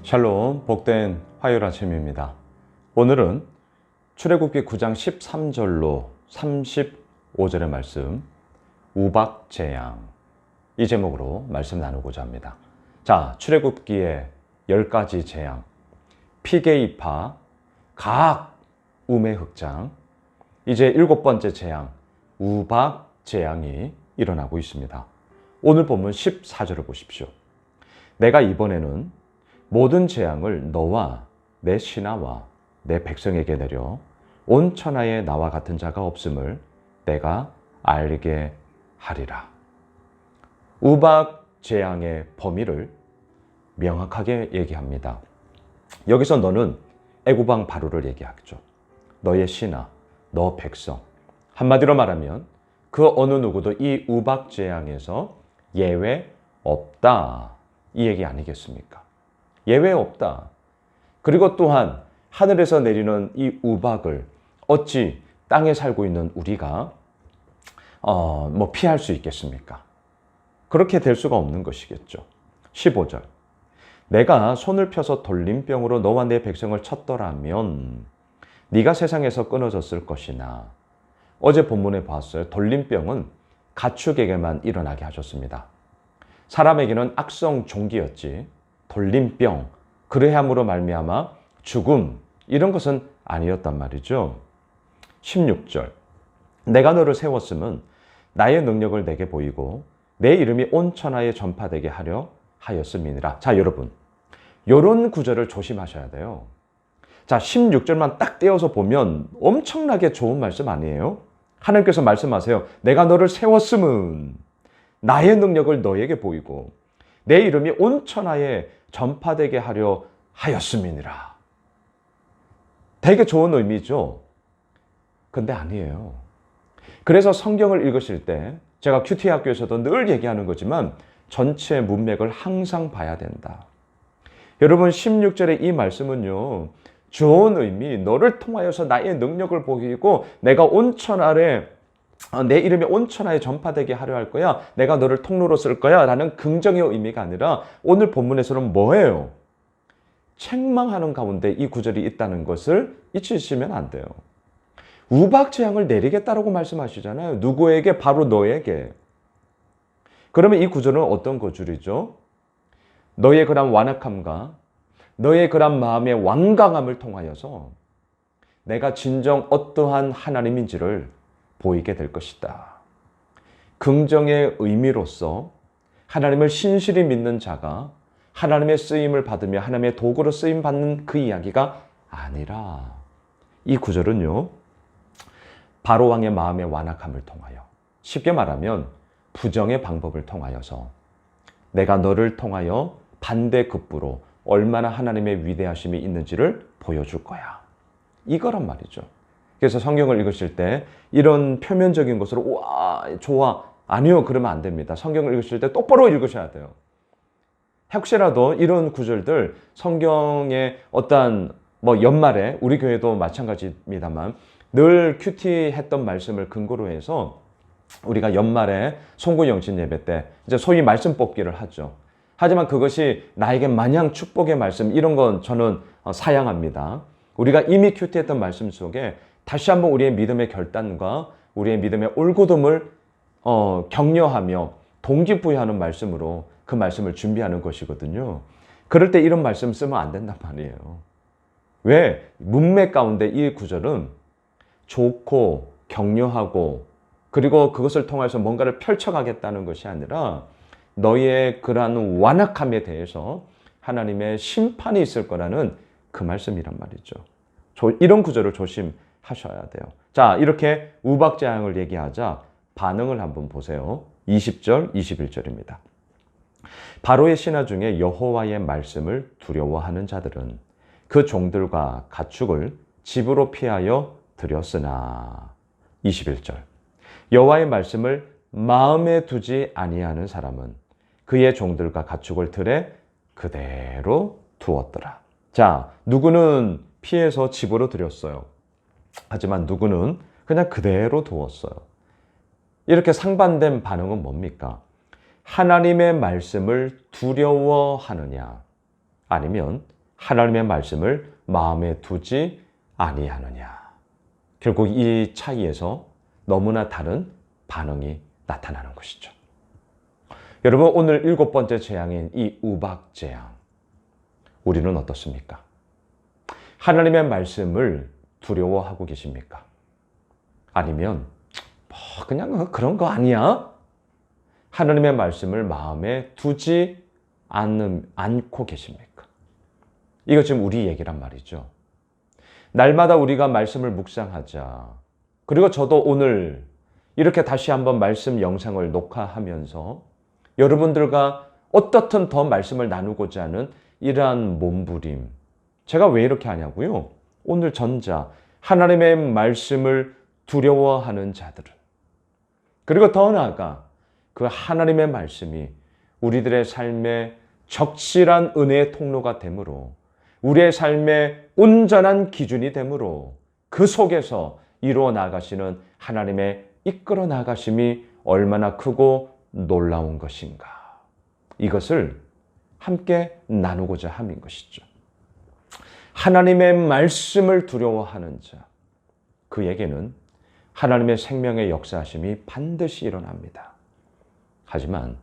샬롬, 복된 화요일 아침입니다. 오늘은 출애굽기 9장 13절로 35절의 말씀, 우박재앙, 이 제목으로 말씀 나누고자 합니다. 자, 출애굽기의 10가지 재앙, 피게이파, 각 우매 흑장, 이제 7번째 재앙, 우박재앙이 일어나고 있습니다. 오늘 본문 14절을 보십시오. 내가 이번에는 모든 재앙을 너와 내 신하와 내 백성에게 내려 온 천하에 나와 같은 자가 없음을 내가 알게 하리라. 우박 재앙의 범위를 명확하게 얘기합니다. 여기서 너는 애굽 왕 바로를 얘기하죠. 너의 신하, 너 백성. 한마디로 말하면 그 어느 누구도 이 우박 재앙에서 예외 없다. 이 얘기 아니겠습니까? 예외 없다. 그리고 또한 하늘에서 내리는 이 우박을 어찌 땅에 살고 있는 우리가 피할 수 있겠습니까? 그렇게 될 수가 없는 것이겠죠. 15절. 내가 손을 펴서 돌림병으로 너와 내 백성을 쳤더라면 네가 세상에서 끊어졌을 것이나. 어제 본문에 봤어요. 돌림병은 가축에게만 일어나게 하셨습니다. 사람에게는 악성 종기였지 돌림병, 그래함으로 말미암아 죽음, 이런 것은 아니었단 말이죠. 16절. 내가 너를 세웠음은 나의 능력을 내게 보이고 내 이름이 온 천하에 전파되게 하려 하였음이니라. 자, 여러분, 이런 구절을 조심하셔야 돼요. 자, 16절만 딱 떼어서 보면 엄청나게 좋은 말씀 아니에요? 하나님께서 말씀하세요. 내가 너를 세웠음은 나의 능력을 너에게 보이고 내 이름이 온 천하에 전파되게 하려 하였음이니라. 되게 좋은 의미죠. 근데 아니에요. 그래서 성경을 읽으실 때 제가 큐티 학교에서도 늘 얘기하는 거지만 전체 문맥을 항상 봐야 된다. 여러분 16절의 이 말씀은요. 좋은 의미, 너를 통하여서 나의 능력을 보이고 내가 온 천하에 내 이름이 온 천하에 전파되게 하려 할 거야. 내가 너를 통로로 쓸 거야. 라는 긍정의 의미가 아니라 오늘 본문에서는 뭐예요? 책망하는 가운데 이 구절이 있다는 것을 잊으시면 안 돼요. 우박재앙을 내리겠다라고 말씀하시잖아요. 누구에게? 바로 너에게. 그러면 이 구절은 어떤 구절이죠? 너의 그런 완악함과 너의 그런 마음의 완강함을 통하여서 내가 진정 어떠한 하나님인지를 보이게 될 것이다. 긍정의 의미로서 하나님을 신실히 믿는 자가 하나님의 쓰임을 받으며 하나님의 도구로 쓰임 받는 그 이야기가 아니라 이 구절은요. 바로 왕의 마음의 완악함을 통하여 쉽게 말하면 부정의 방법을 통하여서 내가 너를 통하여 반대급부로 얼마나 하나님의 위대하심이 있는지를 보여줄 거야. 이거란 말이죠. 그래서 성경을 읽으실 때 이런 표면적인 것으로 우와 좋아 아니요 그러면 안 됩니다. 성경을 읽으실 때 똑바로 읽으셔야 돼요. 혹시라도 이런 구절들 성경의 어떤 연말에 우리 교회도 마찬가지입니다만 늘 큐티 했던 말씀을 근거로 해서 우리가 연말에 송구영신 예배 때 이제 소위 말씀 뽑기를 하죠. 하지만 그것이 나에게 마냥 축복의 말씀 이런 건 저는 사양합니다. 우리가 이미 큐티했던 말씀 속에 다시 한번 우리의 믿음의 결단과 우리의 믿음의 올곧음을 격려하며 동기부여하는 말씀으로 그 말씀을 준비하는 것이거든요. 그럴 때 이런 말씀 쓰면 안 된단 말이에요. 왜? 문맥 가운데 이 구절은 좋고 격려하고 그리고 그것을 통해서 뭔가를 펼쳐가겠다는 것이 아니라 너의 그러한 완악함에 대해서 하나님의 심판이 있을 거라는 그 말씀이란 말이죠. 이런 구절을 조심하셔야 돼요. 자, 이렇게 우박재앙을 얘기하자 반응을 한번 보세요. 20절, 21절입니다. 바로의 신하 중에 여호와의 말씀을 두려워하는 자들은 그 종들과 가축을 집으로 피하여 들였으나 21절. 여호와의 말씀을 마음에 두지 아니하는 사람은 그의 종들과 가축을 들에 그대로 두었더라. 자, 누구는 피해서 집으로 들였어요. 하지만 누구는 그냥 그대로 두었어요. 이렇게 상반된 반응은 뭡니까? 하나님의 말씀을 두려워하느냐 아니면 하나님의 말씀을 마음에 두지 아니하느냐. 결국 이 차이에서 너무나 다른 반응이 나타나는 것이죠. 여러분, 오늘 7번째 재앙인 이 우박재앙, 우리는 어떻습니까? 하나님의 말씀을 두려워하고 계십니까? 아니면 그냥 그런 거 아니야? 하나님의 말씀을 마음에 두지 않고 계십니까? 이거 지금 우리 얘기란 말이죠. 날마다 우리가 말씀을 묵상하자. 그리고 저도 오늘 이렇게 다시 한번 말씀 영상을 녹화하면서 여러분들과 어떻든 더 말씀을 나누고자 하는 이러한 몸부림. 제가 왜 이렇게 하냐고요? 오늘 전자, 하나님의 말씀을 두려워하는 자들은, 그리고 더 나아가 그 하나님의 말씀이 우리들의 삶의 적실한 은혜의 통로가 되므로, 우리의 삶의 온전한 기준이 되므로 그 속에서 이루어 나가시는 하나님의 이끌어 나가심이 얼마나 크고 놀라운 것인가. 이것을 함께 나누고자 함인 것이죠. 하나님의 말씀을 두려워하는 자, 그에게는 하나님의 생명의 역사하심이 반드시 일어납니다. 하지만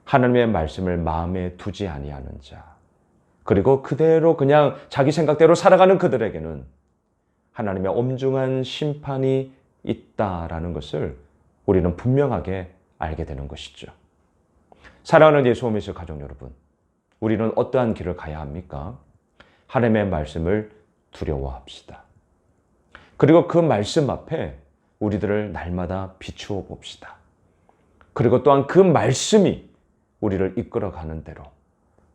하나님의 말씀을 마음에 두지 아니하는 자, 그리고 그대로 그냥 자기 생각대로 살아가는 그들에게는 하나님의 엄중한 심판이 있다라는 것을 우리는 분명하게 알게 되는 것이죠. 사랑하는 예수오미스 가족 여러분, 우리는 어떠한 길을 가야 합니까? 하나님의 말씀을 두려워합시다. 그리고 그 말씀 앞에 우리들을 날마다 비추어 봅시다. 그리고 또한 그 말씀이 우리를 이끌어가는 대로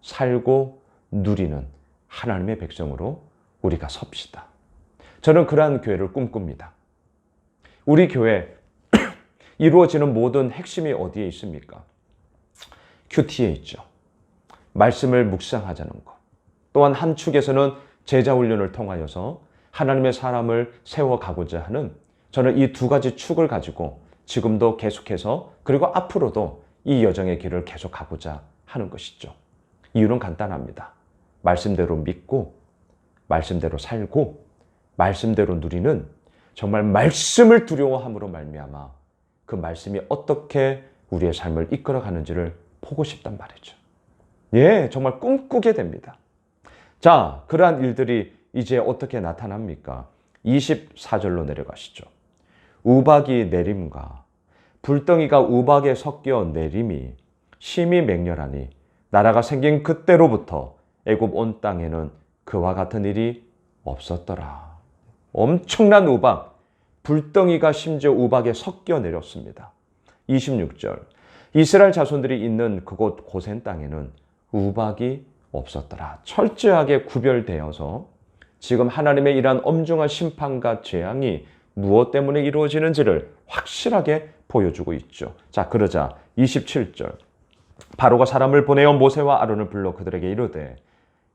살고 누리는 하나님의 백성으로 우리가 섭시다. 저는 그러한 교회를 꿈꿉니다. 우리 교회 이루어지는 모든 핵심이 어디에 있습니까? 큐티에 있죠. 말씀을 묵상하자는 것. 또한 한 축에서는 제자훈련을 통하여서 하나님의 사람을 세워가고자 하는, 저는 이 두 가지 축을 가지고 지금도 계속해서, 그리고 앞으로도 이 여정의 길을 계속 가고자 하는 것이죠. 이유는 간단합니다. 말씀대로 믿고, 말씀대로 살고, 말씀대로 누리는, 정말 말씀을 두려워함으로 말미암아 그 말씀이 어떻게 우리의 삶을 이끌어가는지를 보고 싶단 말이죠. 예, 정말 꿈꾸게 됩니다. 자, 그러한 일들이 이제 어떻게 나타납니까? 24절로 내려가시죠. 우박이 내림과 불덩이가 우박에 섞여 내림이 심히 맹렬하니 나라가 생긴 그때로부터 애굽 온 땅에는 그와 같은 일이 없었더라. 엄청난 우박, 불덩이가 심지어 우박에 섞여 내렸습니다. 26절, 이스라엘 자손들이 있는 그곳 고센 땅에는 우박이 없었더라. 철저하게 구별되어서 지금 하나님의 이러한 엄중한 심판과 재앙이 무엇 때문에 이루어지는지를 확실하게 보여주고 있죠. 자, 그러자 27절, 바로가 사람을 보내어 모세와 아론을 불러 그들에게 이르되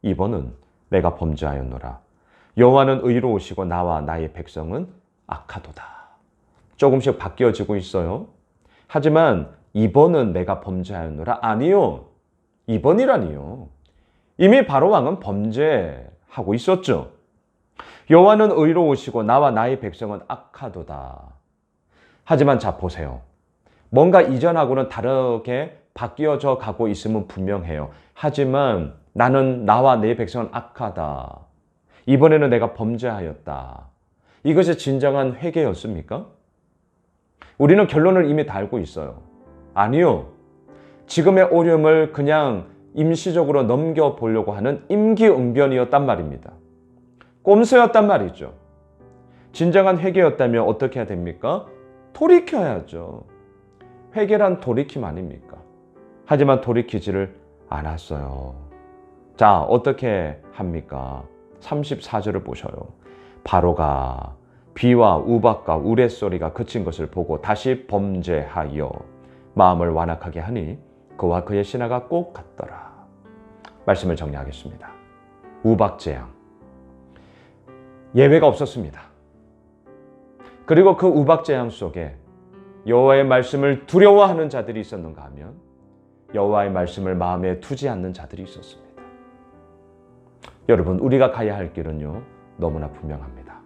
이번은 내가 범죄하였노라. 여호와는 의로우시고 나와 나의 백성은 악하도다. 조금씩 바뀌어지고 있어요. 하지만 이번은 내가 범죄하였노라? 아니요. 이번이라니요. 이미 바로 왕은 범죄하고 있었죠. 여호와는 의로우시고 나와 나의 백성은 악하도다. 하지만 자 보세요. 뭔가 이전하고는 다르게 바뀌어져 가고 있음은 분명해요. 하지만 나는, 나와 내 백성은 악하다. 이번에는 내가 범죄하였다. 이것이 진정한 회개였습니까? 우리는 결론을 이미 다 알고 있어요. 아니요. 지금의 오름을 그냥 임시적으로 넘겨보려고 하는 임기응변이었단 말입니다. 꼼수였단 말이죠. 진정한 회개였다면 어떻게 해야 됩니까? 돌이켜야죠. 회개란 돌이킴 아닙니까? 하지만 돌이키지를 않았어요. 자, 어떻게 합니까? 34절을 보셔요. 바로가 비와 우박과 우레소리가 그친 것을 보고 다시 범죄하여 마음을 완악하게 하니 그와 그의 신하가 꼭 같더라. 말씀을 정리하겠습니다. 우박재앙, 예외가 없었습니다. 그리고 그 우박재앙 속에 여호와의 말씀을 두려워하는 자들이 있었는가 하면 여호와의 말씀을 마음에 두지 않는 자들이 있었습니다. 여러분, 우리가 가야 할 길은요, 너무나 분명합니다.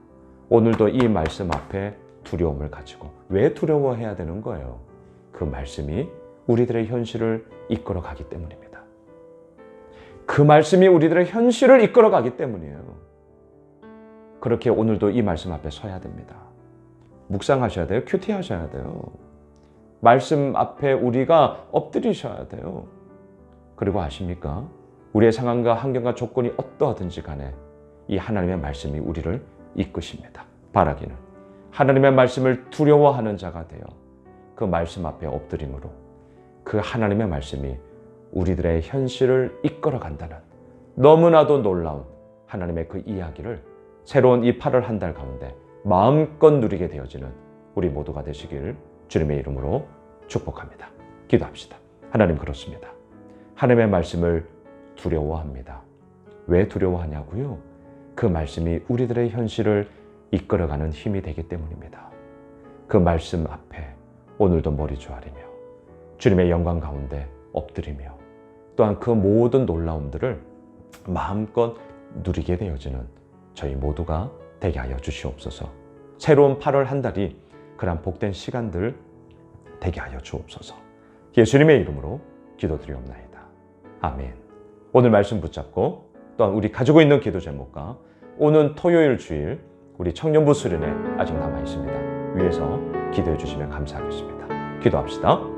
오늘도 이 말씀 앞에 두려움을 가지고, 왜 두려워해야 되는 거예요? 그 말씀이 우리들의 현실을 이끌어 가기 때문입니다. 그 말씀이 우리들의 현실을 이끌어 가기 때문이에요. 그렇게 오늘도 이 말씀 앞에 서야 됩니다. 묵상하셔야 돼요. 큐티하셔야 돼요. 말씀 앞에 우리가 엎드리셔야 돼요. 그리고 아십니까? 우리의 상황과 환경과 조건이 어떠하든지 간에 이 하나님의 말씀이 우리를 이끄십니다. 바라기는 하나님의 말씀을 두려워하는 자가 되어 그 말씀 앞에 엎드림으로 그 하나님의 말씀이 우리들의 현실을 이끌어 간다는 너무나도 놀라운 하나님의 그 이야기를 새로운 이 8월 한 달 가운데 마음껏 누리게 되어지는 우리 모두가 되시길 주님의 이름으로 축복합니다. 기도합시다. 하나님, 그렇습니다. 하나님의 말씀을 두려워합니다. 왜 두려워하냐고요? 그 말씀이 우리들의 현실을 이끌어가는 힘이 되기 때문입니다. 그 말씀 앞에 오늘도 머리 조아리며 주님의 영광 가운데 엎드리며 또한 그 모든 놀라움들을 마음껏 누리게 되어지는 저희 모두가 되게 하여 주시옵소서. 새로운 8월 한 달이 그런 복된 시간들 되게 하여 주옵소서. 예수님의 이름으로 기도드리옵나이다. 아멘. 오늘 말씀 붙잡고 또한 우리 가지고 있는 기도 제목과 오는 토요일 주일 우리 청년부 수련회 아직 남아 있습니다. 위에서 기도해 주시면 감사하겠습니다. 기도합시다.